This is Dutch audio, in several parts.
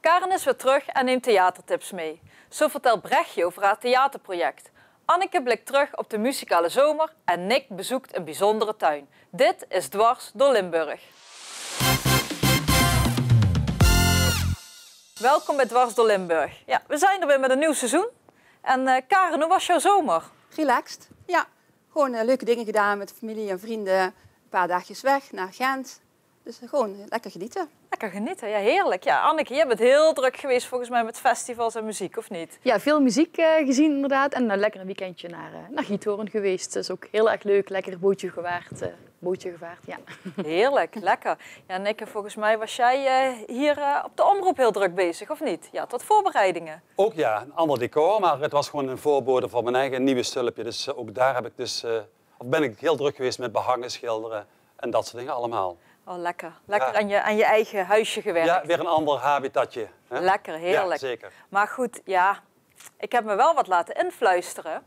Karen is weer terug en neemt theatertips mee. Zo vertelt Brechtje over haar theaterproject. Anneke blikt terug op de muzikale zomer en Nick bezoekt een bijzondere tuin. Dit is Dwars door Limburg. Welkom bij Dwars door Limburg. Ja, we zijn er weer met een nieuw seizoen. En Karen, hoe was jouw zomer? Relaxed, ja. Gewoon leuke dingen gedaan met familie en vrienden. Een paar dagjes weg naar Gent. Dus gewoon lekker genieten. Lekker genieten, ja, heerlijk. Ja, Anneke, jij bent heel druk geweest volgens mij met festivals en muziek, of niet? Ja, veel muziek gezien inderdaad. En lekker een weekendje naar Giethoorn geweest. Dat is ook heel erg leuk. Lekker bootje gevaard, ja. Heerlijk, lekker. Ja, Nikke, volgens mij was jij hier op de omroep heel druk bezig, of niet? Ja, tot voorbereidingen. Ook ja, een ander decor, maar het was gewoon een voorbode van mijn eigen nieuwe stulpje. Dus ook daar heb ik ben ik heel druk geweest met behangen, schilderen en dat soort dingen allemaal. Oh, lekker. Lekker ja. aan je eigen huisje gewerkt. Ja, weer een ander habitatje. Hè? Lekker, heerlijk. Ja, zeker. Maar goed, ja, ik heb me wel wat laten influisteren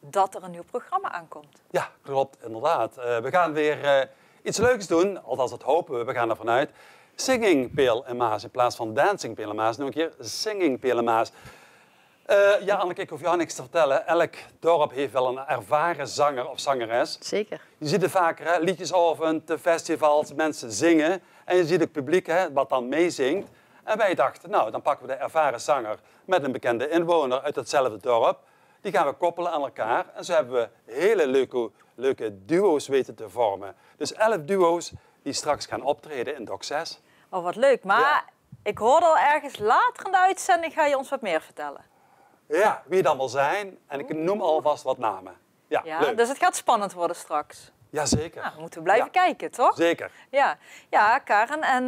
dat er een nieuw programma aankomt. Ja, klopt, inderdaad. We gaan weer iets leuks doen, althans dat hopen we, we gaan ervan uit. Singing Peel en Maas in plaats van Dancing Peel en Maas. Nu een keer Singing Peel en Maas. Ja, Anneke, ik hoef jou niks te vertellen. Elk dorp heeft wel een ervaren zanger of zangeres. Zeker. Je ziet er vaker, hè, liedjesavond, festivals, mensen zingen. En je ziet het publiek hè, wat dan meezingt. En wij dachten, nou, dan pakken we de ervaren zanger met een bekende inwoner uit hetzelfde dorp. Die gaan we koppelen aan elkaar. En zo hebben we hele leuke duo's weten te vormen. Dus 11 duo's die straks gaan optreden in Doc 6. Oh, wat leuk. Maar ja. Ik hoorde al ergens later in de uitzending, ga je ons wat meer vertellen? Ja, wie het allemaal zijn. En ik noem alvast wat namen. Ja, leuk. Dus het gaat spannend worden straks. Jazeker. Nou, moeten we blijven kijken, toch? Zeker. Ja, ja, Karen. En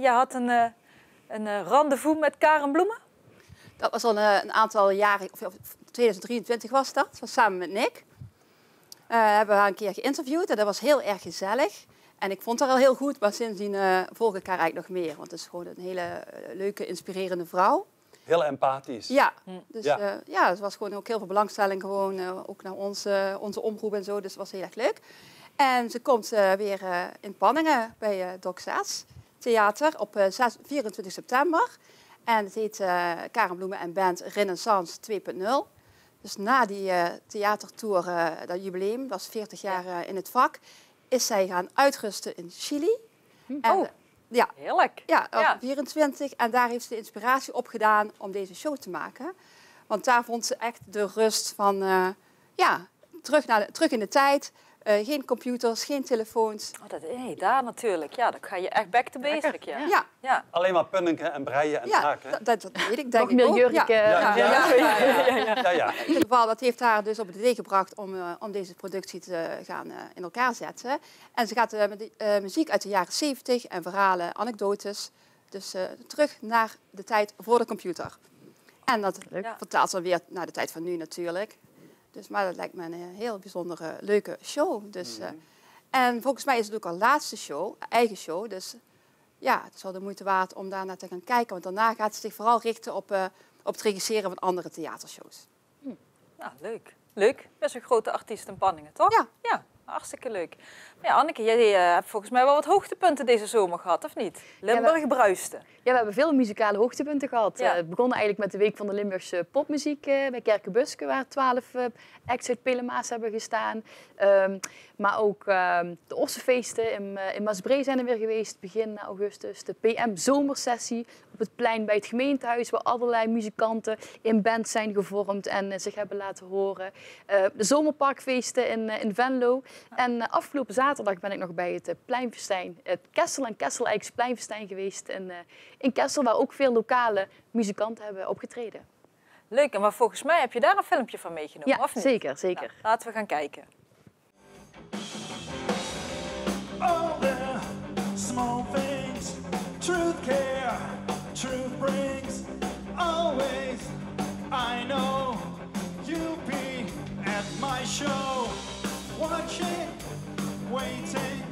je had een rendezvous met Karen Bloemen? Dat was al een aantal jaren, of 2023 was dat. Dat was samen met Nick. Hebben we haar een keer geïnterviewd en dat was heel erg gezellig. En ik vond haar al heel goed, maar sindsdien volg ik haar eigenlijk nog meer. Want het is gewoon een hele leuke, inspirerende vrouw. Heel empathisch. Ja, dus het was gewoon ook heel veel belangstelling gewoon, ook naar onze omroep en zo. Dus het was heel erg leuk. En ze komt weer in Panningen bij Doc 6 Theater op 24 september. En het heet Karen Bloemen en Band Renaissance 2.0. Dus na die theatertour, dat jubileum, dat is 40 jaar in het vak, is zij gaan uitrusten in Chili. En, ja, heerlijk. Ja, op 24. En daar heeft ze inspiratie opgedaan om deze show te maken. Want daar vond ze echt de rust van, terug in de tijd. Geen computers, geen telefoons. Nee, daar natuurlijk. Ja, dan ga je echt back to basic. Ja. Alleen maar punniken en breien en haken. Dat weet ik, denk ik ook. Ja. In ieder geval, dat heeft haar dus op het idee gebracht om deze productie te gaan in elkaar zetten. En ze gaat met muziek uit de jaren 70 en verhalen, anekdotes. Dus terug naar de tijd voor de computer. En dat vertaalt ze weer naar de tijd van nu natuurlijk. Dus, maar dat lijkt me een heel bijzondere, leuke show. Dus, en volgens mij is het ook haar laatste show, eigen show. Dus ja, het is wel de moeite waard om daar naar te gaan kijken. Want daarna gaat ze zich vooral richten op het regisseren van andere theatershows. Nou, leuk. Leuk. Best een grote artiest in Panningen, toch? Ja. Ja, hartstikke leuk. Maar ja, Anneke, jij hebt volgens mij wel wat hoogtepunten deze zomer gehad, of niet? Limburg bruiste. Ja, we hebben veel muzikale hoogtepunten gehad. Ja. Het begon eigenlijk met de Week van de Limburgse popmuziek bij Kerkenbuske, waar 12 acts uit Pelemaas hebben gestaan. Maar ook de Ossenfeesten in Maasbree zijn er weer geweest, begin augustus. De PM Zomersessie op het plein bij het gemeentehuis, waar allerlei muzikanten in band zijn gevormd en zich hebben laten horen. De Zomerparkfeesten in Venlo. En afgelopen zaterdag ben ik nog bij het Pleinfestijn, het Kessel en Kessel Eiks Pleinfestijn geweest in Kessel, waar ook veel lokale muzikanten hebben opgetreden. Leuk, en maar volgens mij heb je daar een filmpje van meegenomen, ja, of niet? Zeker. Nou, laten we gaan kijken. All the small things, truth care, truth brings. Always, I know you'll be at my show, watching, waiting.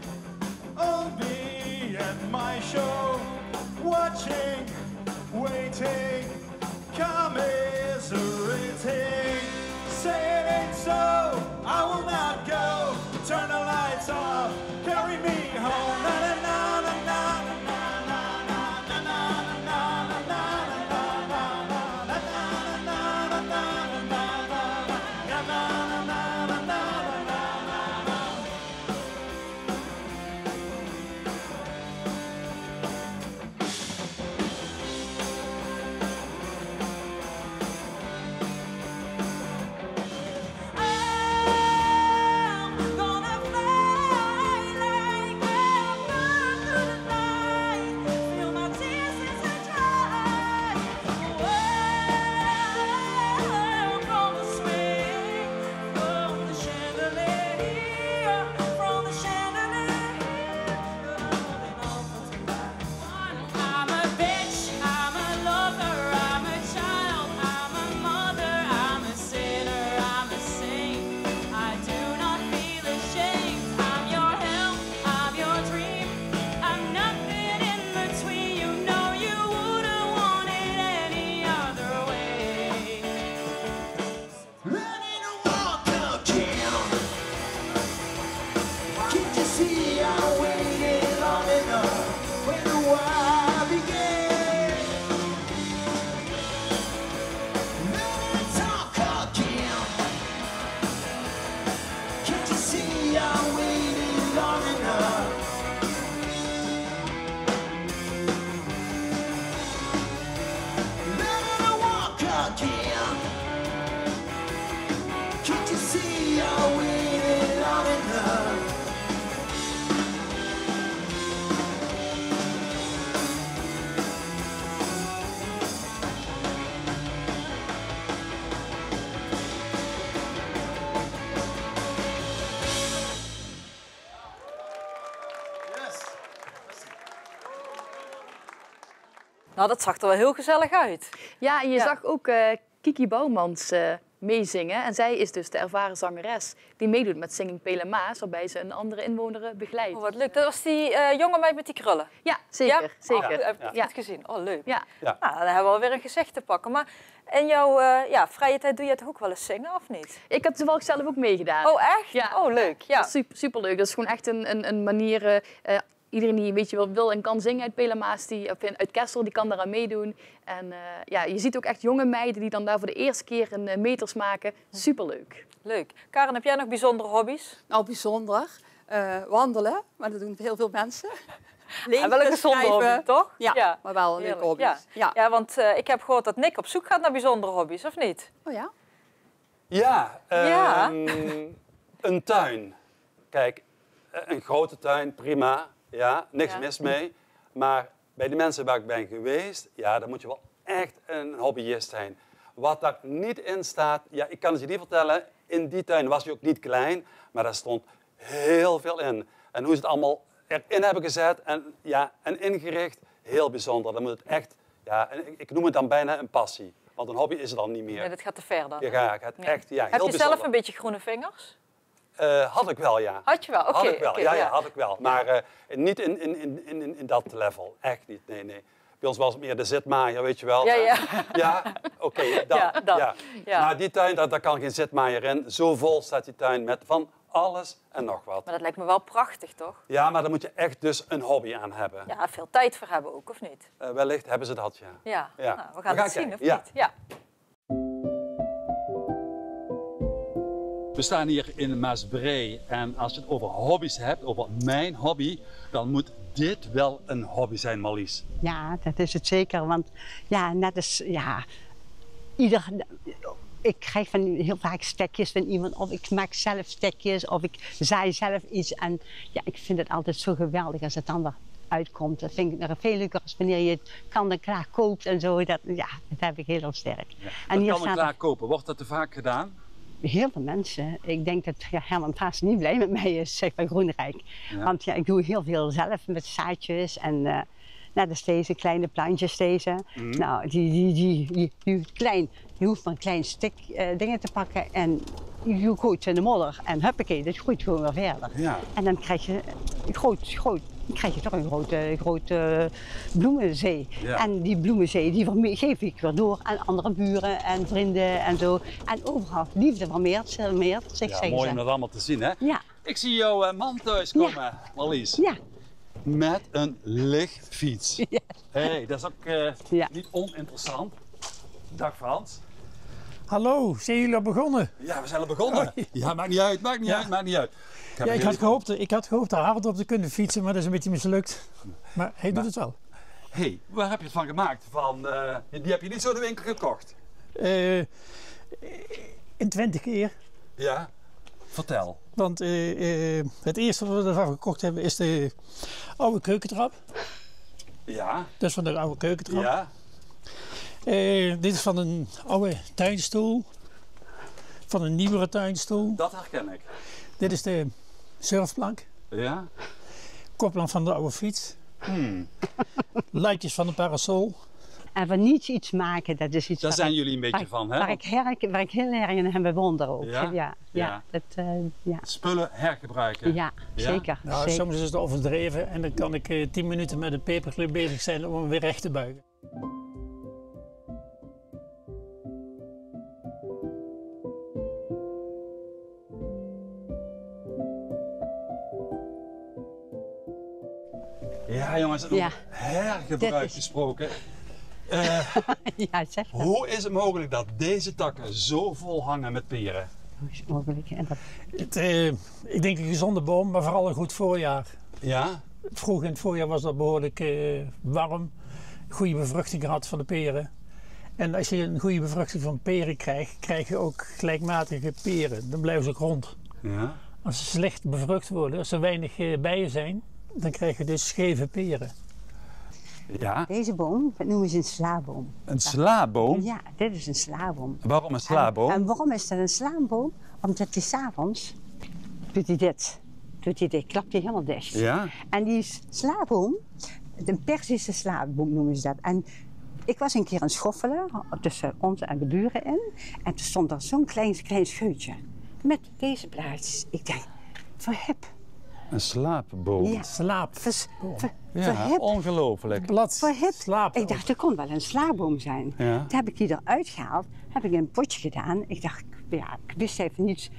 I'll be at my show, watching, waiting, commiserating. Say it ain't so, I will not go. Turn the lights off, carry me home. Na na na na na na na na na na na na. again. Can't you see I waited long enough? Nou, dat zag er wel heel gezellig uit. Ja, en je Ja. zag ook Kiki Bouwmans meezingen. En zij is dus de ervaren zangeres die meedoet met Singing Pele Maas, waarbij ze een andere inwoner begeleidt. Oh, wat leuk. Dat was die jonge meid met die krullen. Ja, zeker. Ja? zeker. Oh, heb ik het Ja. goed gezien. Oh, leuk. Ja. Ja. Nou, dan hebben we alweer een gezicht te pakken. Maar in jouw vrije tijd doe je toch ook wel eens zingen, of niet? Ik heb toevallig zelf ook meegedaan. Oh, echt? Ja. Oh, leuk. Ja. Dat is superleuk. Dat is gewoon echt een manier... iedereen die weet je wel, wil en kan zingen uit Pele Maas, uit Kessel, die kan daaraan meedoen. En je ziet ook echt jonge meiden die dan daar voor de eerste keer een meters maken. Superleuk. Leuk. Karen, heb jij nog bijzondere hobby's? Nou, bijzonder. Wandelen, maar dat doen heel veel mensen. Lezen, wel een gezonde schrijven. hobby, toch? Ja, maar wel leuke Heerlijk. hobby's. Ja. Ja, want ik heb gehoord dat Nick op zoek gaat naar bijzondere hobby's, of niet? Oh ja? Ja, Ja. Een tuin. Kijk, een grote tuin, prima. Ja, niks Ja. mis mee. Maar bij de mensen waar ik ben geweest, ja, dan moet je wel echt een hobbyist zijn. Wat daar niet in staat, ja, ik kan het je niet vertellen, in die tuin was hij ook niet klein, maar daar stond heel veel in. En hoe ze het allemaal erin hebben gezet en ingericht, heel bijzonder. Dan moet het echt, ja, en ik noem het dan bijna een passie. Want een hobby is het dan niet meer. Nee, dat gaat te ver dan. Je gaat echt, ja, Heb heel je zelf bijzonder. een beetje groene vingers? Had ik wel, ja. Had je wel? Oké. Had ik wel, oké, ja, had ik wel. Maar niet in dat level. Echt niet, nee. Bij ons was het meer de zitmaaier, weet je wel. Ja. Ja, oké, dat. Ja, dat. Ja. Ja. Maar die tuin, daar kan geen zitmaaier in. Zo vol staat die tuin met van alles en nog wat. Maar dat lijkt me wel prachtig, toch? Ja, maar daar moet je echt dus een hobby aan hebben. Ja, veel tijd voor hebben ook, of niet? Wellicht hebben ze dat, ja. Ja. Ja. Nou, we gaan het zien, kijken. of niet? Ja. We staan hier in Maasbree en als je het over hobby's hebt, over mijn hobby, dan moet dit wel een hobby zijn, Marlies. Ja, dat is het zeker. Want ja, net als ik krijg van heel vaak stekjes van iemand, of ik maak zelf stekjes, of ik zaai zelf iets. En ja, ik vind het altijd zo geweldig als het dan weer uitkomt. Dat vind ik nog veel leuker als wanneer je het kan en klaar koopt en zo. Dat heb ik heel sterk. Ja. En hier Dat kan staat klaar kopen. Wordt dat te vaak gedaan? heel veel mensen. Ik denk dat Herman Vaas niet blij met mij is, zeg bij Groenrijk. Ja. Want ja, ik doe heel veel zelf met zaadjes en net als deze kleine plantjes deze. Nou, die klein. Je hoeft maar een klein stuk dingen te pakken en je gooit ze in de modder en huppakee, dat groeit gewoon weer verder. Ja. En dan krijg je dan krijg je toch een grote bloemenzee. Ja. En die bloemenzee die geef ik weer door aan andere buren en vrienden en zo. En overal liefde vermeert, zeg Ja, zeggen mooi ze. om dat allemaal te zien, hè? Ja, Ik zie jouw man thuis komen, Marlies. ja. Met een lichtfiets. Ja. Hey, dat is ook Ja. niet oninteressant. Dag Frans. Hallo, zijn jullie al begonnen? Ja, we zijn al begonnen. Ja, maakt niet uit. Ja, ik had gehoopt er hard op te kunnen fietsen, maar dat is een beetje mislukt. Maar hij doet het wel. Hey, waar heb je het van gemaakt? Die heb je niet zo in de winkel gekocht? In 20 keer. Ja, vertel. Want het eerste wat we ervan gekocht hebben is de oude keukentrap. Ja, Dat is van de oude keukentrap. ja. Dit is van een oude tuinstoel. Van een nieuwere tuinstoel. Dat herken ik. Dit is de surfplank. Ja? Koplamp van de oude fiets. Luidjes van een parasol. En van niets iets maken, dat is iets Daar waar zijn ik- jullie een beetje waar, van, hè? waar ik heel erg in hem bewonder ook. Ja? Ja, Ja. ja. Spullen hergebruiken. Ja, Ja? zeker. Nou, zeker. soms is het overdreven en dan kan ik 10 minuten met een paperclip bezig zijn om hem weer recht te buigen. Ja, jongens, over Ja. hergebruik Dit is- gesproken. Ja, zeg dat. Hoe is het mogelijk dat deze takken zo vol hangen met peren? Hoe is het mogelijk? En dat, Ik denk een gezonde boom, maar vooral een goed voorjaar. Ja? Vroeg in het voorjaar was dat behoorlijk warm. Goede bevruchting gehad van de peren. En als je een goede bevruchting van peren krijgt, krijg je ook gelijkmatige peren. Dan blijven ze ook rond. Ja. Als ze slecht bevrucht worden, als er weinig bijen zijn, dan krijg je dus scheve peren. Ja. Deze boom, dat noemen ze een slaboom. Een slaboom? Ja, dit is een slaboom. Waarom een slaboom? En waarom is dat een slaboom? Omdat hij s'avonds doet hij dit. Klapt hij helemaal dicht. Ja. En die slaboom, een Perzische slaboom noemen ze dat. En ik was een keer aan het schoffelen tussen ons en de buren in. En toen stond er zo'n klein scheutje met deze blaadjes. Ik denk, voor hip. Een slaapboom. Ja. Slaapboom. Voor ongelooflijk. Blad, Voor hip. slaap. Ik dacht, er kon wel een slaapboom zijn. Ja. Toen heb ik die eruit gehaald, heb ik in een potje gedaan. Ik dacht, ja, ik wist even niet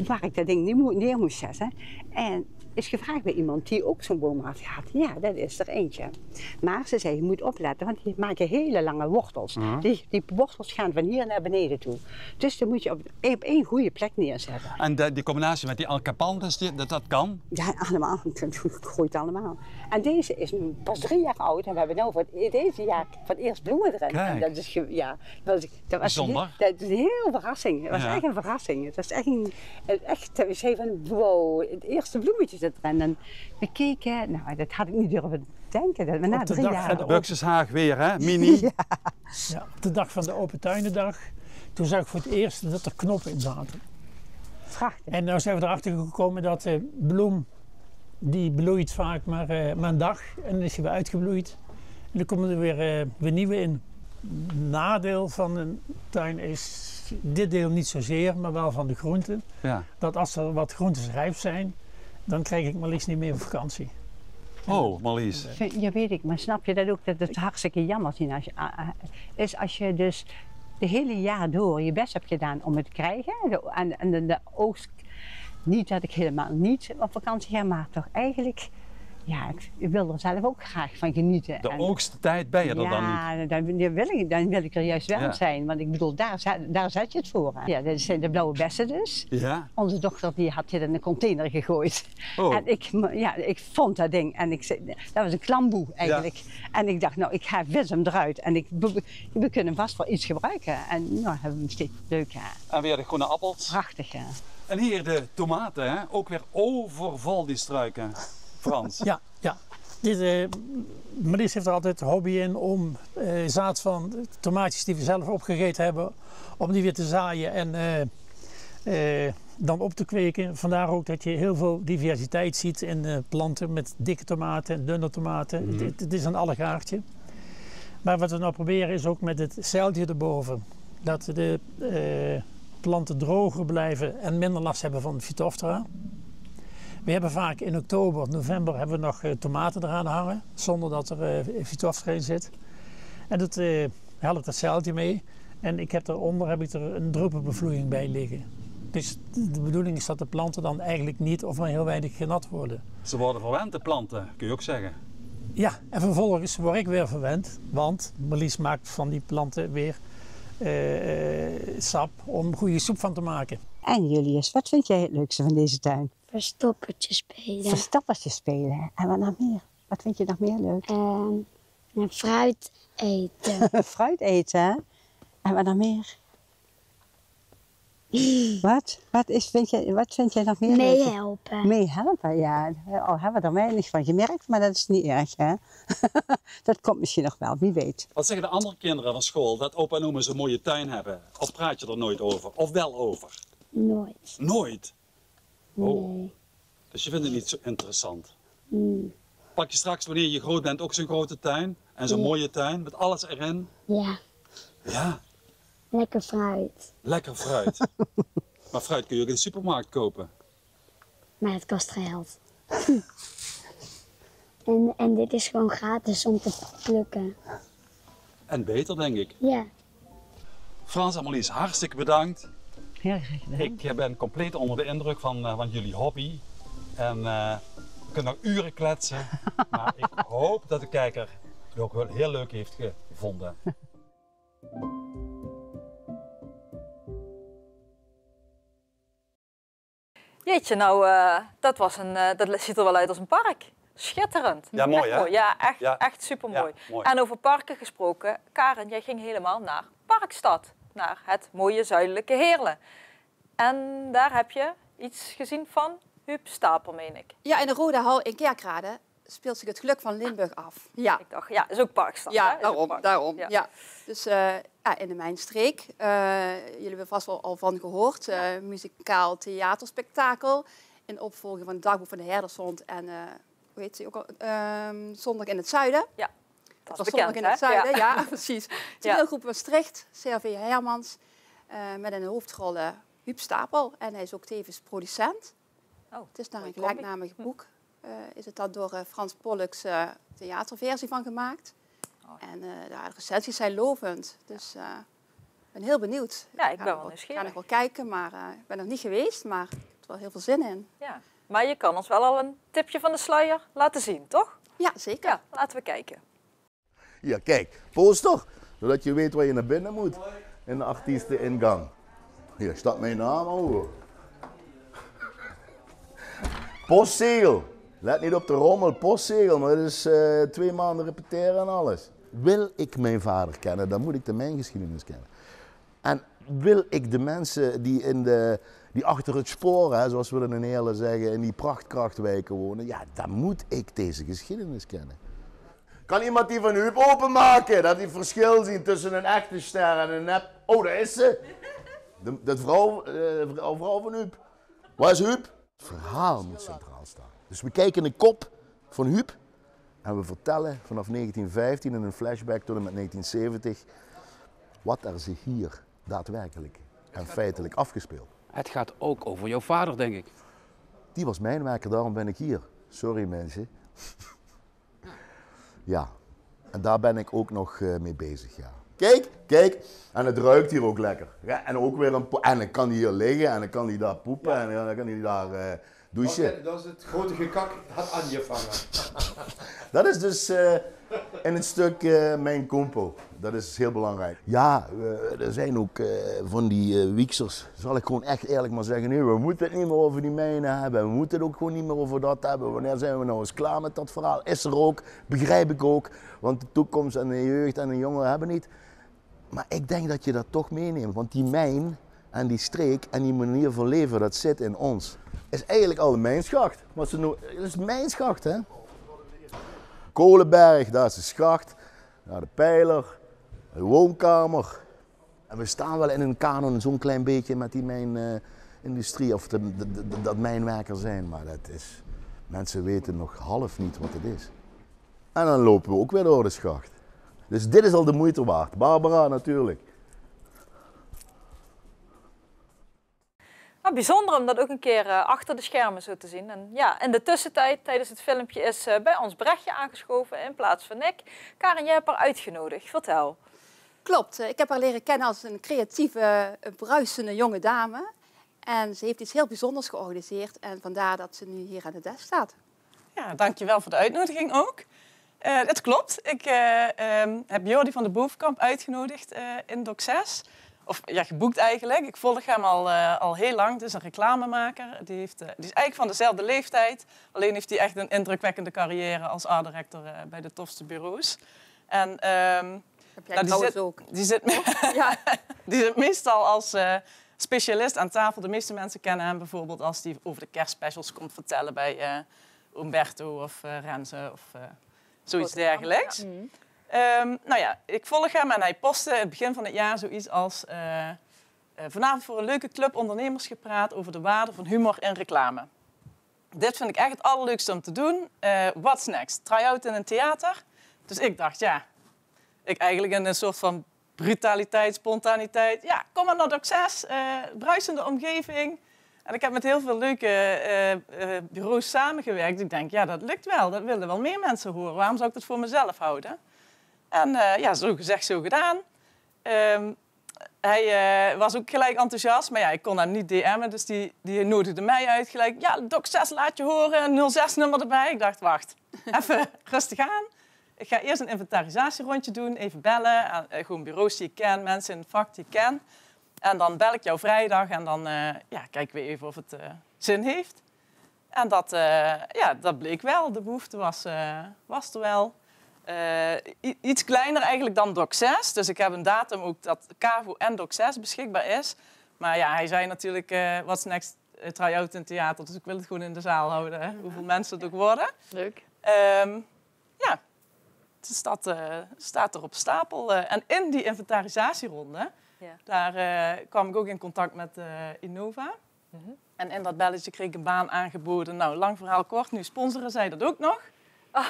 waar ik dat ding neer moest zetten. En is gevraagd bij iemand die ook zo'n boom had gehad. Ja, dat is er eentje. Maar ze zei, je moet opletten, want die maken hele lange wortels. Die wortels gaan van hier naar beneden toe. Dus dan moet je op één goede plek neerzetten. En die combinatie met die alcapantes, dat kan? Ja, allemaal. Het groeit allemaal. En deze is nu pas 3 jaar oud en we hebben nu voor deze jaar voor het eerst bloemen erin. Kijk. En dat is, dat was Bijzonder. Dat is een heel verrassing. Het was echt een verrassing. Het was echt we zeiden van wow, het eerste bloemetje zit erin. En we keken, nou dat had ik niet durven denken. Dat we na 3 jaar... Buxushaag weer, hè? Mini. Ja. Ja, op de dag van de Open Tuinendag, toen zag ik voor het eerst dat er knoppen in zaten. Prachtig. En nu zijn we erachter gekomen dat de bloem, die bloeit vaak maar een dag en dan is hij weer uitgebloeid. En dan komen er weer nieuwe in. Nadeel van een tuin is dit deel niet zozeer, maar wel van de groenten. Ja. Dat als er wat groentes rijp zijn, dan krijg ik maar liefst niet meer op vakantie. Oh, Marlies. Ja, weet ik, maar snap je dat ook? Dat het hartstikke jammer is als je dus de hele jaar door je best hebt gedaan om het te krijgen. En de oogst, niet dat ik helemaal niet op vakantie ga, maar toch eigenlijk, ja, ik wil er zelf ook graag van genieten. De oogsttijd ben je er dan niet? Ja, dan wil ik er juist wel zijn, want ik bedoel, daar zet je het voor. Hè. Ja, dat zijn de blauwe bessen dus. Ja. Onze dochter die had dit in een container gegooid. Oh. En ik vond dat ding en dat was een klamboe eigenlijk. Ja. En ik dacht, nou, ik vis hem eruit en we kunnen hem vast voor iets gebruiken. En nou, hebben we hem steeds leuk. Hè. En weer de groene appels. Prachtig, hè. En hier de tomaten, hè? Ook weer overvol die struiken. Frans. Ja. Marlies heeft er altijd hobby in om zaad van tomaatjes die we zelf opgegeten hebben, om die weer te zaaien en dan op te kweken. Vandaar ook dat je heel veel diversiteit ziet in planten met dikke tomaten en dunne tomaten. Het is een allegaartje. Maar wat we nou proberen is ook met het zeiltje erboven, dat de planten droger blijven en minder last hebben van Phytophthora. We hebben vaak in oktober, november hebben we nog tomaten eraan hangen, zonder dat er Phytophthora in zit. En dat helpt het zeiltje mee. En daaronder heb ik er een druppelbevloeiing bij liggen. Dus de bedoeling is dat de planten dan eigenlijk niet of maar heel weinig genat worden. Ze worden verwend, de planten, kun je ook zeggen. Ja, en vervolgens word ik weer verwend, want Marlies maakt van die planten weer sap om goede soep van te maken. En Julius, wat vind jij het leukste van deze tuin? Verstoppertje spelen. Verstappertje spelen. En wat nog meer? Wat vind je nog meer leuk? En fruit eten. Fruit eten, hè? En wat nog meer? Wat vind jij nog meer leuk? Meehelpen. Meehelpen, ja. Al hebben we er weinig van gemerkt, maar dat is niet erg, hè? Dat komt misschien nog wel, wie weet. Wat zeggen de andere kinderen van school? Dat opa en oma zo'n mooie tuin hebben? Of praat je er nooit over? Of wel over? Nooit. Nooit? Oh. Nee. Dus je vindt het niet zo interessant? Mm. Pak je straks, wanneer je groot bent, ook zo'n grote tuin? En zo'n mooie tuin met alles erin? Ja. Ja. Lekker fruit. Lekker fruit. Maar fruit kun je ook in de supermarkt kopen. Maar het kost geld. en dit is gewoon gratis om te plukken. En beter, denk ik. Ja. Frans en Marlies, hartstikke bedankt. Heel graag gedaan. Ik ben compleet onder de indruk van jullie hobby. En we kunnen nog uren kletsen. Maar ik hoop dat de kijker het ook wel heel leuk heeft gevonden. Jeetje, nou, dat ziet er wel uit als een park. Schitterend. Ja, mooi, Echt hè? Ja, echt, Ja. echt supermooi. Ja, mooi. En over parken gesproken, Karen, jij ging helemaal naar Parkstad, naar het mooie zuidelijke Heerlen. En daar heb je iets gezien van Huub Stapel, meen ik. Ja, in de Rode Hal in Kerkrade speelt zich het geluk van Limburg af. Ja, Ik dacht, ja, is ook Parkstad. hè? ja Is ook Parkstad. daarom. Ja. Ja. Dus ja, in de Mijnstreek. Jullie hebben er vast wel al van gehoord. Muzikaal theaterspektakel. In opvolging van het Dagboek van de Herdershond en hoe heet ze ook al? Zondag in het Zuiden. Ja, Het dat was is Zondag bekend, in het hè? Zuiden, Ja. ja, precies. Ja. Toneelgroep Maastricht, CRV Hermans. Met in de hoofdrol Huub Stapel. En hij is ook tevens producent. Oh, Het is naar een mooie combi. gelijknamig boek. Is het dan door Frans Pollux theaterversie van gemaakt. En de recensies zijn lovend. Dus ik ben heel benieuwd. Ja, ik ben wel Ik ga nieuwsgierig. nog wel kijken, maar ik ben nog niet geweest. Maar ik heb er wel heel veel zin in. Ja. Maar je kan ons wel al een tipje van de sluier laten zien, toch? Ja, zeker. Ja, laten we kijken. Hier, kijk, poster, zodat je weet waar je naar binnen moet. In de artiesteningang. Hier staat mijn naam al. Postzegel. Let niet op de rommel, postzegel, maar het is 2 maanden repeteren en alles. Wil ik mijn vader kennen, dan moet ik de mijngeschiedenis kennen. En wil ik de mensen die achter het spoor, hè, zoals we dat in Heerlen zeggen, in die prachtkrachtwijken wonen, ja, dan moet ik deze geschiedenis kennen. Kan iemand die van Huub openmaken, dat die verschil zien tussen een echte ster en een nep? Oh, daar is ze. De vrouw van Huub. Waar is Huub? Het verhaal moet centraal staan. Dus we kijken in de kop van Huub en we vertellen vanaf 1915 in een flashback tot en met 1970 wat er zich hier daadwerkelijk en feitelijk afgespeeld. Het gaat ook over jouw vader, denk ik. Die was mijnwerker, daarom ben ik hier. Sorry mensen. Ja, en daar ben ik ook nog mee bezig, ja. Kijk, kijk. En het ruikt hier ook lekker. Ja, en ook weer en dan kan hij hier liggen en dan kan hij daar poepen en dan kan hij daar douchen. Dat is het grote gekak had aangevangen. Dat is dus in het stuk mijn compo. Dat is heel belangrijk. Ja, er zijn ook van die wieksers, zal ik gewoon echt eerlijk maar zeggen, nee, we moeten het niet meer over die mijnen hebben. We moeten het ook gewoon niet meer over dat hebben. Wanneer zijn we nou eens klaar met dat verhaal? Is er ook, begrijp ik ook. Want de toekomst en de jeugd en de jongeren hebben niet. Maar ik denk dat je dat toch meeneemt. Want die mijn en die streek en die manier van leven, dat zit in ons. Is eigenlijk al de mijnschacht. Het is mijnschacht, hè. Kolenberg, daar is de schacht. Daar de pijler. De woonkamer. En we staan wel in een kanon zo'n klein beetje met die mijnindustrie, of dat mijnwerkers zijn, maar dat is, mensen weten nog half niet wat het is. En dan lopen we ook weer door de schacht. Dus dit is al de moeite waard. Barbara natuurlijk. Nou, bijzonder om dat ook een keer achter de schermen zo te zien. En ja, in de tussentijd, tijdens het filmpje, is bij ons Brechtje aangeschoven in plaats van Nick. Karen, jij hebt haar uitgenodigd. Vertel. Klopt. Ik heb haar leren kennen als een creatieve, bruisende jonge dame. En ze heeft iets heel bijzonders georganiseerd. En vandaar dat ze nu hier aan de desk staat. Ja, dankjewel voor de uitnodiging ook. Het klopt. Ik heb Jordi van de Bovenkamp uitgenodigd in Doc 6. Of ja, geboekt eigenlijk. Ik volg hem al heel lang. Het is een reclamemaker. Die is eigenlijk van dezelfde leeftijd. Alleen heeft hij echt een indrukwekkende carrière als art director bij de tofste bureaus. En Heb jij trouwens ook? Die zit meestal als specialist aan tafel. De meeste mensen kennen hem bijvoorbeeld als hij over de kerstspecials komt vertellen bij Umberto of Renze of zoiets dergelijks. Ja. Nou ja, ik volg hem en hij postte het begin van het jaar zoiets als vanavond voor een leuke club ondernemers gepraat over de waarde van humor in reclame. Dit vind ik echt het allerleukste om te doen. What's next? Try-out in een theater? Dus ik dacht, ja, ik eigenlijk in een soort van brutaliteit, spontaniteit. Ja, kom maar naar Doc 6, bruisende omgeving. En ik heb met heel veel leuke bureaus samengewerkt. Ik denk, ja, dat lukt wel. Dat willen wel meer mensen horen. Waarom zou ik dat voor mezelf houden? En ja, zo gezegd, zo gedaan. Hij was ook gelijk enthousiast, maar ja, ik kon hem niet DM'en. Dus die nodigde mij uit gelijk. Ja, Doc 6 laat je horen, 06-nummer erbij. Ik dacht, wacht, even rustig aan. Ik ga eerst een inventarisatierondje doen, even bellen. Gewoon bureaus die ik ken, mensen in het vak die ik ken. En dan bel ik jou vrijdag en dan kijken we even of het zin heeft. En dat bleek wel. De behoefte was er wel. Iets kleiner eigenlijk dan Doc 6. Dus ik heb een datum ook dat KAVO en Doc 6 beschikbaar is. Maar ja, hij zei natuurlijk, what's next, try-out in theater. Dus ik wil het gewoon in de zaal houden, hè? Hoeveel mensen het ook worden. Leuk. Dus dat staat er op stapel. En in die inventarisatieronde, daar kwam ik ook in contact met Innova. En in dat belletje kreeg ik een baan aangeboden. Nou, lang verhaal kort, nu sponsoren zij dat ook nog.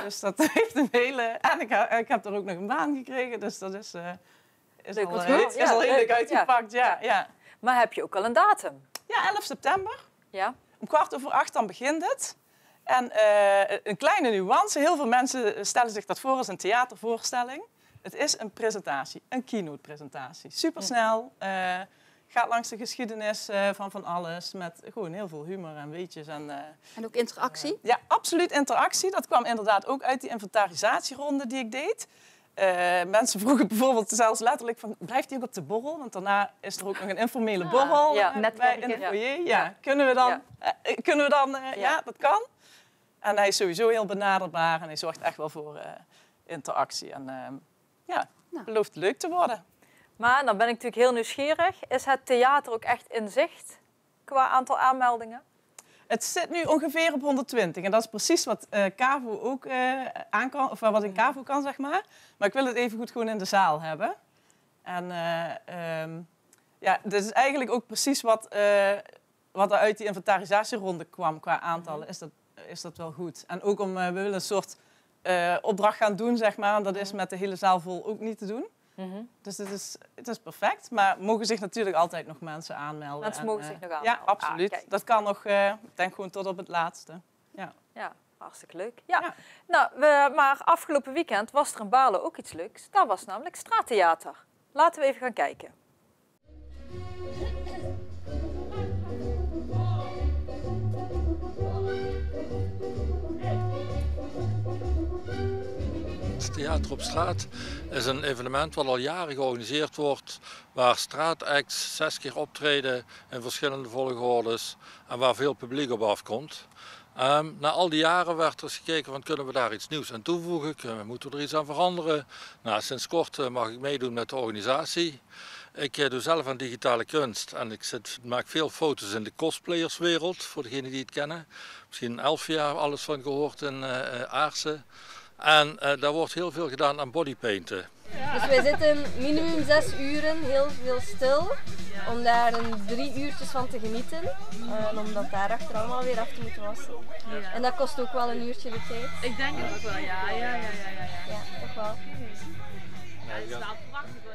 Dus dat heeft een hele... En ik heb er ook nog een baan gekregen, dus dat is al heel leuk uitgepakt. Ja. Maar heb je ook al een datum? Ja, 11 september. Ja. Om 7:15 dan begint het. En een kleine nuance. Heel veel mensen stellen zich dat voor als een theatervoorstelling. Het is een presentatie, een keynote-presentatie. Supersnel. Gaat langs de geschiedenis van alles. Met gewoon heel veel humor en weetjes. En ook interactie? Ja, absoluut interactie. Dat kwam inderdaad ook uit die inventarisatieronde die ik deed. Mensen vroegen bijvoorbeeld zelfs letterlijk van, blijft hij ook op de borrel? Want daarna is er ook nog een informele borrel bij in de foyer. Ja. Kunnen we dan? Ja, dat kan. En hij is sowieso heel benaderbaar en hij zorgt echt wel voor interactie. En belooft leuk te worden. Maar dan ben ik natuurlijk heel nieuwsgierig. Is het theater ook echt in zicht qua aantal aanmeldingen? Het zit nu ongeveer op 120. En dat is precies wat KAVO ook aan kan, of wat in KAVO kan, zeg maar. Maar ik wil het even goed gewoon in de zaal hebben. En dit is eigenlijk ook precies wat er uit die inventarisatieronde kwam qua aantallen. Is dat wel goed. En ook we willen een soort opdracht gaan doen, zeg maar. En dat is met de hele zaal vol ook niet te doen. Dus het is perfect. Maar mogen zich natuurlijk altijd nog mensen aanmelden. Mensen mogen zich nog aanmelden? Ja, absoluut. Dat kan nog, ik denk gewoon tot op het laatste. Ja, hartstikke leuk. Ja. Nou, maar afgelopen weekend was er in Baarle ook iets leuks. Dat was namelijk straattheater. Laten we even gaan kijken. Theater op straat is een evenement wat al jaren georganiseerd wordt, waar straatacts 6 keer optreden in verschillende volgordes en waar veel publiek op afkomt. Na al die jaren werd er eens gekeken van kunnen we daar iets nieuws aan toevoegen, moeten we er iets aan veranderen. Nou, sinds kort mag ik meedoen met de organisatie. Ik doe zelf aan digitale kunst en ik maak veel foto's in de cosplayerswereld, voor degenen die het kennen. Misschien 11 jaar alles van gehoord in Aarsen. En daar wordt heel veel gedaan aan bodypainten. Dus wij zitten minimum 6 uren heel veel stil, om daar 3 uurtjes van te genieten. Omdat daarachter allemaal weer af te moeten wassen. Ja. En dat kost ook wel een uurtje de tijd. Ik denk het ook wel, ja. Ja, toch wel. Ja, het is wel prachtig hoor.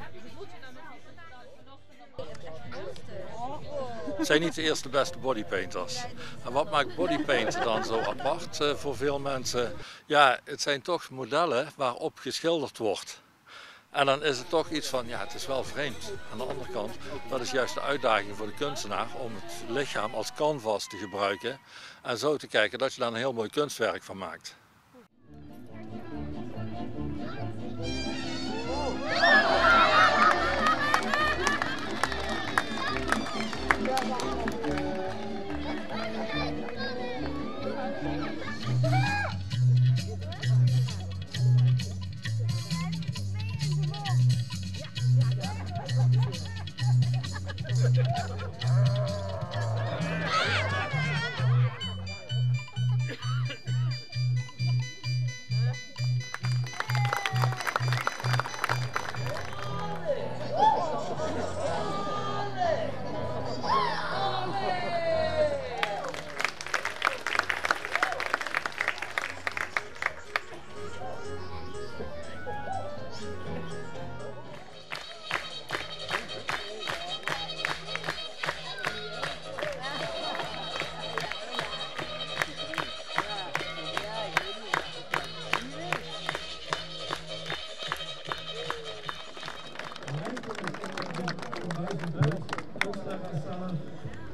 Het zijn niet de eerste beste bodypainters. En wat maakt bodypainten dan zo apart voor veel mensen? Ja, het zijn toch modellen waarop geschilderd wordt. En dan is het toch iets van, ja, het is wel vreemd. Aan de andere kant, dat is juist de uitdaging voor de kunstenaar om het lichaam als canvas te gebruiken. En zo te kijken dat je daar een heel mooi kunstwerk van maakt.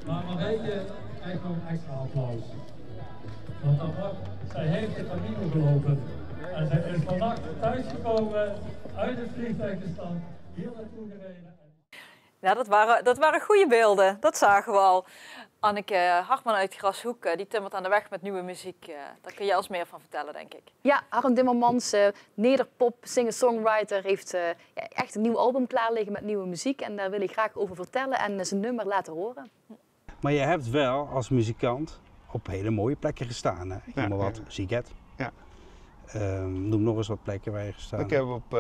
Maar Marijke krijgt nog een extra applaus. Want zij heeft de cabine gelopen. En zij is vannacht thuisgekomen, uit het vliegtuig gestapt, hier naartoe gereden. Ja, dat waren goede beelden. Dat zagen we al. Anneke Hartman uit Grashoek, die timmert aan de weg met nieuwe muziek. Daar kun je ons meer van vertellen, denk ik. Ja, Harm Dimmermans, nederpop, singer-songwriter, heeft echt een nieuw album klaar liggen met nieuwe muziek. En daar wil ik graag over vertellen en zijn nummer laten horen. Maar je hebt wel als muzikant op hele mooie plekken gestaan. Hè? Ik noem maar wat, Ziget. Ja. Noem nog eens wat plekken waar je gestaan hebt. Ik heb op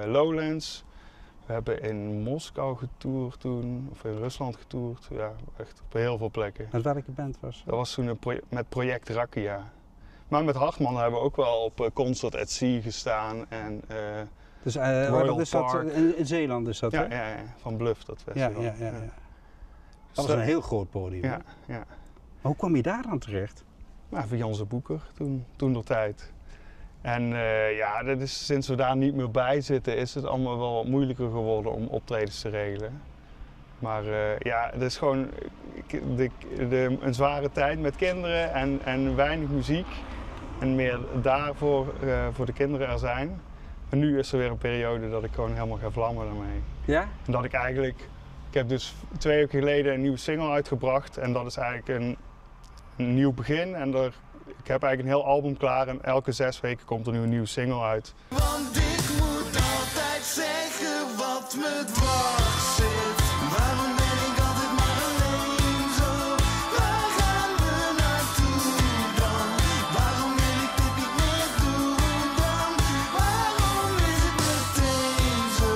Lowlands, we hebben in Moskou getoerd toen, of in Rusland getoerd. Ja, echt op heel veel plekken. Met welke band was dat? Dat was toen met Project Rakia. Maar met Hartman hebben we ook wel op Concert at Sea gestaan en dus, Royal is Park. Dat, in Zeeland is dat, ja, hè? ja, van Bluff, dat festival. Ja. Dat was een heel groot podium. Ja. Maar hoe kwam je daar aan terecht? Nou, via Jan Boeker, toen de tijd. En dat is, sinds we daar niet meer bij zitten, is het allemaal wel wat moeilijker geworden om optredens te regelen. Maar het is gewoon een zware tijd met kinderen en weinig muziek. En meer daarvoor voor de kinderen er zijn. En nu is er weer een periode dat ik gewoon helemaal ga vlammen daarmee. Ja? En dat ik heb dus 2 weken geleden een nieuwe single uitgebracht. En dat is eigenlijk een nieuw begin. En ik heb eigenlijk een heel album klaar en elke 6 weken komt er nu een nieuwe single uit. Want ik moet altijd zeggen wat me dwars zit. Waarom ben ik altijd maar alleen zo? Waar gaan we naartoe dan? Waarom wil ik dit niet meer doen dan? Waarom is het meteen zo?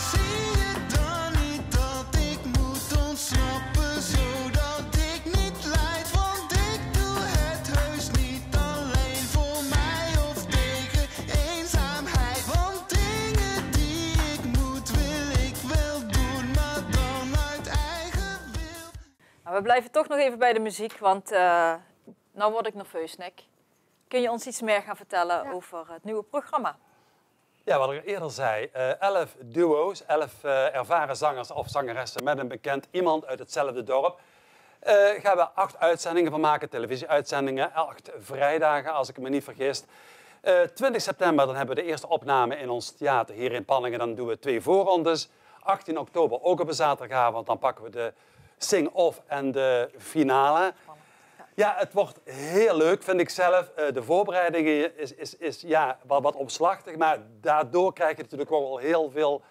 Zie je dan niet dat ik moet ontsnappen zodat ik niet lijd? Want ik doe het heus niet alleen voor mij of tegen eenzaamheid. Want dingen die ik moet wil ik wel doen, maar dan uit eigen wil. Maar we blijven toch nog even bij de muziek, want nou word ik nerveus, Nick. Kun je ons iets meer gaan vertellen over het nieuwe programma? Ja, wat ik eerder zei, 11 duo's, 11 ervaren zangers of zangeressen met een bekend iemand uit hetzelfde dorp. Gaan we 8 uitzendingen van maken, televisieuitzendingen, 8 vrijdagen als ik me niet vergis. 20 september dan hebben we de eerste opname in ons theater hier in Panningen, dan doen we 2 voorrondes. 18 oktober ook op een zaterdagavond, dan pakken we de sing-off en de finale. Ja, het wordt heel leuk, vind ik zelf. De voorbereidingen is wat omslachtig, maar daardoor krijg je natuurlijk ook wel heel veel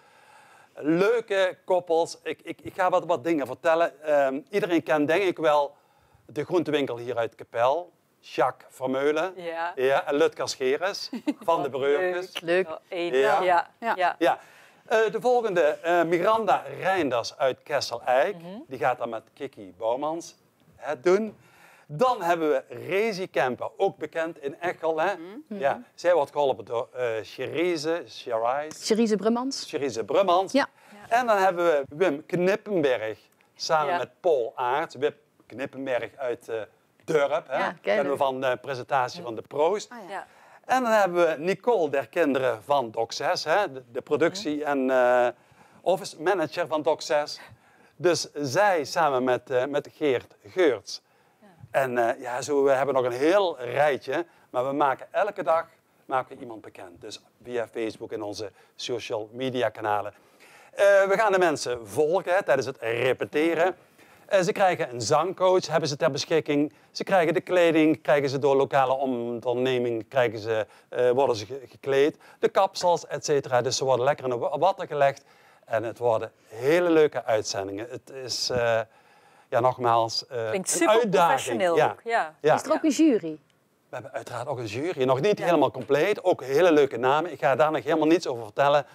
leuke koppels. Ik ga wat dingen vertellen. Iedereen kent denk ik wel de groentewinkel hier uit Kapel. Jacques Vermeulen. Ja, en Lutger Scheres van de Breukes. Leuk. Ja. De volgende, Miranda Reinders uit Kessel-Eik. Die gaat dan met Kiki Bouwmans het doen. Dan hebben we Rezi Kemper, ook bekend in Echel. Hè? Ja, zij wordt geholpen door Cherise Brummans. Ja. En dan hebben we Wim Knippenberg samen met Paul Aert. Wim Knippenberg uit Durp. Hè? Kennen we van de presentatie van de Proost. En dan hebben we Nicole der Kinderen van Doc 6, hè? De productie en office manager van Doc 6. Dus zij samen met Geert Geurts. En we hebben nog een heel rijtje, maar we maken elke dag iemand bekend. Dus via Facebook en onze social media kanalen. We gaan de mensen volgen tijdens het repeteren. Ze krijgen een zangcoach, hebben ze ter beschikking. Ze krijgen de kleding, krijgen ze door lokale onderneming, worden ze gekleed. De kapsels, et cetera. Dus ze worden lekker in de watten gelegd. En het worden hele leuke uitzendingen. Het is... nogmaals, klinkt een super uitdaging. professioneel ook. Ja. Is er ook een jury? We hebben uiteraard ook een jury. Nog niet helemaal compleet. Ook hele leuke namen. Ik ga daar nog helemaal niets over vertellen.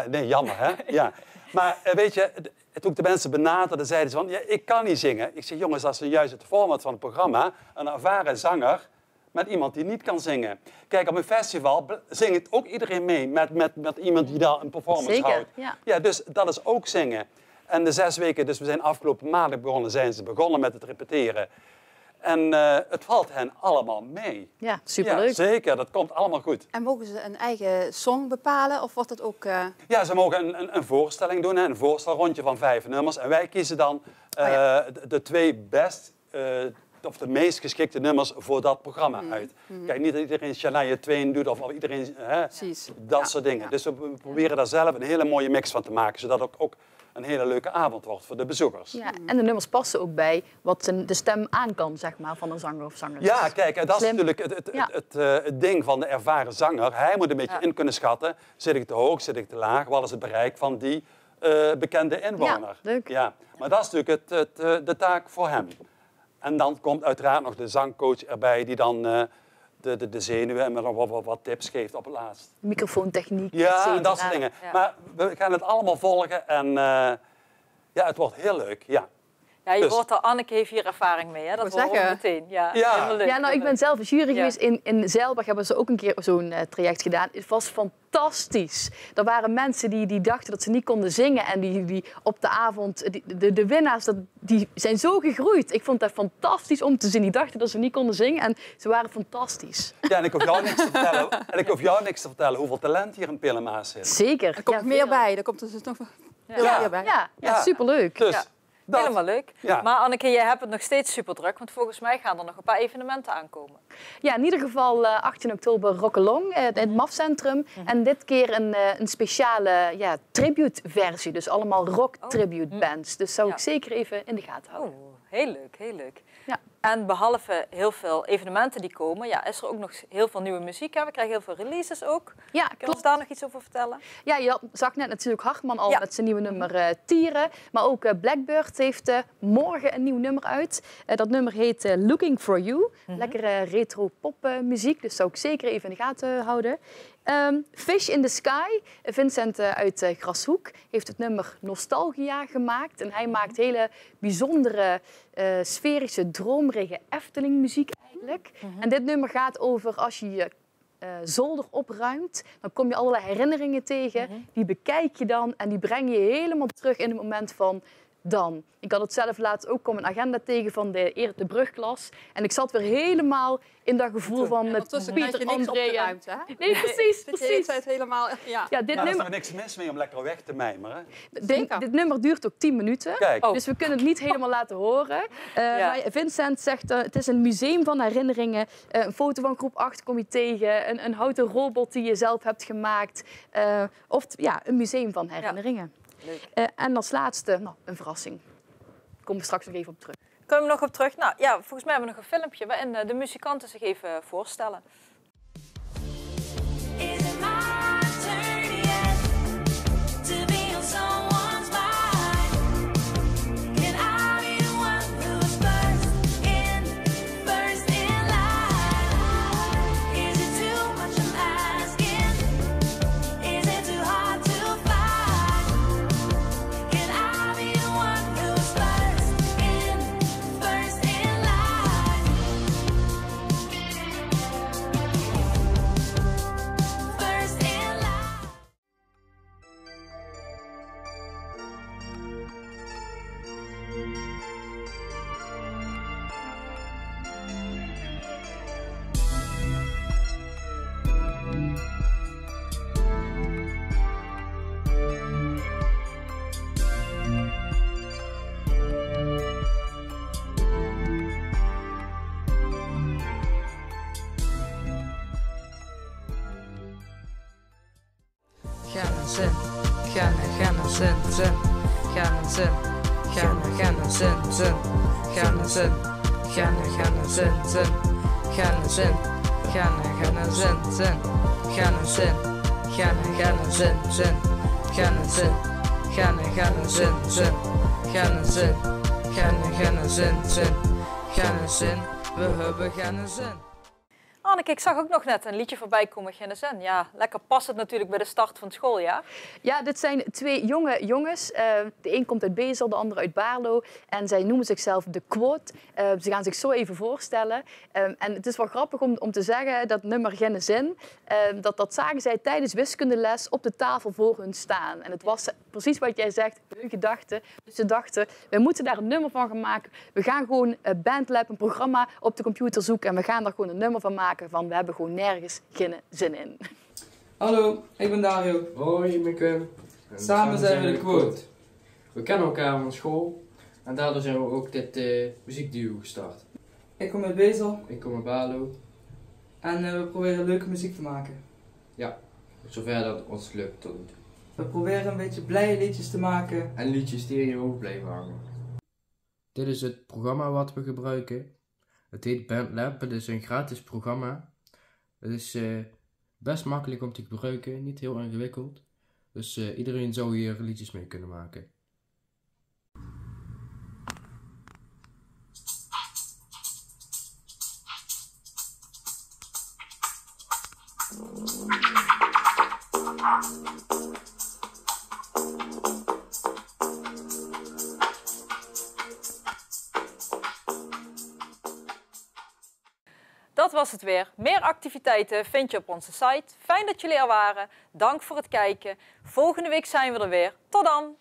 Nee, jammer hè. Ja. Maar weet je, toen ik de mensen benaderde, zeiden ze van, ik kan niet zingen. Ik zeg, jongens, dat is juist het format van het programma. Een ervaren zanger met iemand die niet kan zingen. Kijk, op een festival zingt ook iedereen mee met iemand die daar een performance houdt. Ja, dus dat is ook zingen. En de 6 weken, dus we zijn afgelopen maandag zijn ze begonnen met het repeteren. En het valt hen allemaal mee. Ja, superleuk. Ja, zeker, dat komt allemaal goed. En mogen ze een eigen song bepalen of wordt dat ook... Ja, ze mogen een voorstelling doen, een voorstelrondje van 5 nummers. En wij kiezen dan de 2 of de meest geschikte nummers voor dat programma uit. Kijk, niet dat iedereen Shania Twain doet of iedereen dat soort dingen. Dus we proberen daar zelf een hele mooie mix van te maken, zodat ook een hele leuke avond wordt voor de bezoekers. Ja, en de nummers passen ook bij wat de stem aan kan, zeg maar, van een zanger of zangeres. Ja, kijk, en dat is Slim. natuurlijk het ding van de ervaren zanger. Hij moet een beetje in kunnen schatten, zit ik te hoog, zit ik te laag, wat is het bereik van die bekende inwoner. Ja, leuk. Ja, maar dat is natuurlijk de taak voor hem. En dan komt uiteraard nog de zangcoach erbij die dan de zenuwen en wat tips geeft op het laatst. Microfoontechniek, Ja, en dat soort dingen. Ja. Maar we gaan het allemaal volgen en ja, het wordt heel leuk. Ja. Ja, je Dus- hoort al, Anneke heeft hier ervaring mee, hè? Dat horen we meteen. Ja, helemaal leuk. Ja, nou, ik ben zelf een jury geweest in Zeilbach. Hebben ze ook een keer zo'n traject gedaan. Het was fantastisch. Er waren mensen die dachten dat ze niet konden zingen. En die op de avond, de winnaars, die zijn zo gegroeid. Ik vond dat fantastisch om te zien. Die dachten dat ze niet konden zingen en ze waren fantastisch. Ja, en ik hoef jou niks te vertellen, hoeveel talent hier in Pillemaas zit. Zeker. Er komt meer bij. Er komt dus nog veel meer bij. Ja, superleuk. Dus, Ja, helemaal leuk. Ja. Maar Anneke, jij hebt het nog steeds super druk, want volgens mij gaan er nog een paar evenementen aankomen. Ja, in ieder geval 18 oktober Rockalong in het MAF-centrum. En dit keer een speciale tribute-versie. Dus allemaal rock-tribute-bands. Dus zou ik zeker even in de gaten houden. Heel leuk, heel leuk. Ja. En behalve heel veel evenementen die komen, is er ook nog heel veel nieuwe muziek. Hè? We krijgen heel veel releases ook. Ja, Kun je ons daar nog iets over vertellen? Ja, je zag net natuurlijk Hartman al met zijn nieuwe nummer Tieren. Maar ook Blackbird heeft morgen een nieuw nummer uit. Dat nummer heet Looking For You. Lekkere retro popmuziek, dus zou ik zeker even in de gaten houden. Fish in the Sky, Vincent uit Grashoek, heeft het nummer Nostalgia gemaakt. En hij maakt hele bijzondere, sferische, dromerige Efteling muziek eigenlijk. En dit nummer gaat over als je je zolder opruimt, dan kom je allerlei herinneringen tegen. Die bekijk je dan en die breng je helemaal terug in het moment van dan. Ik had het zelf laatst ook op mijn agenda tegen van de brugklas. En ik zat weer helemaal in dat gevoel van Pieter, André. Nee, precies. Helemaal, dit Er is nummer, er niks mis mee om lekker weg te mijmeren. dit nummer duurt ook 10 minuten. Kijk. Dus we kunnen het niet helemaal laten horen. Maar Vincent zegt, het is een museum van herinneringen. Een foto van groep 8 kom je tegen. Een houten robot die je zelf hebt gemaakt. Een museum van herinneringen. En als laatste, een verrassing. Daar komen we straks nog even op terug. Komen we nog op terug? Nou ja, volgens mij hebben we nog een filmpje waarin de muzikanten zich even voorstellen. zin, gaan zin, gaan zin, gaan zin, gaan zin, gaan zin, gaan zin, gaan zin, gaan zin, gaan zin, gaan zin, gaan zin, gaan zin, gaan zin, gaan zin, we hebben gaan zin. Anneke, ik zag ook nog net een liedje voorbij komen, GNSN. Ja, lekker passend natuurlijk bij de start van het schooljaar. Ja, dit zijn twee jonge jongens. De een komt uit Bezel, de ander uit Baarlo. En zij noemen zichzelf de Quote. Ze gaan zich zo even voorstellen. En het is wel grappig om te zeggen dat nummer GNSN, dat zagen zij tijdens wiskundeles op de tafel voor hun staan. En het was precies wat jij zegt, hun gedachte. Dus ze dachten, we moeten daar een nummer van gaan maken. We gaan gewoon Bandlab, een programma op de computer zoeken. En we gaan daar gewoon een nummer van maken. Van we hebben gewoon nergens geen zin in. Hallo, ik ben Dario. Hoi, ik ben Kim. Samen zijn we de Quote. We kennen elkaar van school en daardoor zijn we ook dit muziekduo gestart. Ik kom uit Bezel. Ik kom uit Baarlo. En we proberen leuke muziek te maken. Ja, zover dat ons lukt tot nu toe. We proberen een beetje blije liedjes te maken. En liedjes die in je hoofd blijven hangen. Dit is het programma wat we gebruiken. Het heet BandLab. Het is een gratis programma. Het is best makkelijk om te gebruiken, niet heel ingewikkeld. Dus iedereen zou hier liedjes mee kunnen maken. Dat was het weer. Meer activiteiten vind je op onze site. Fijn dat jullie er waren. Dank voor het kijken. Volgende week zijn we er weer. Tot dan!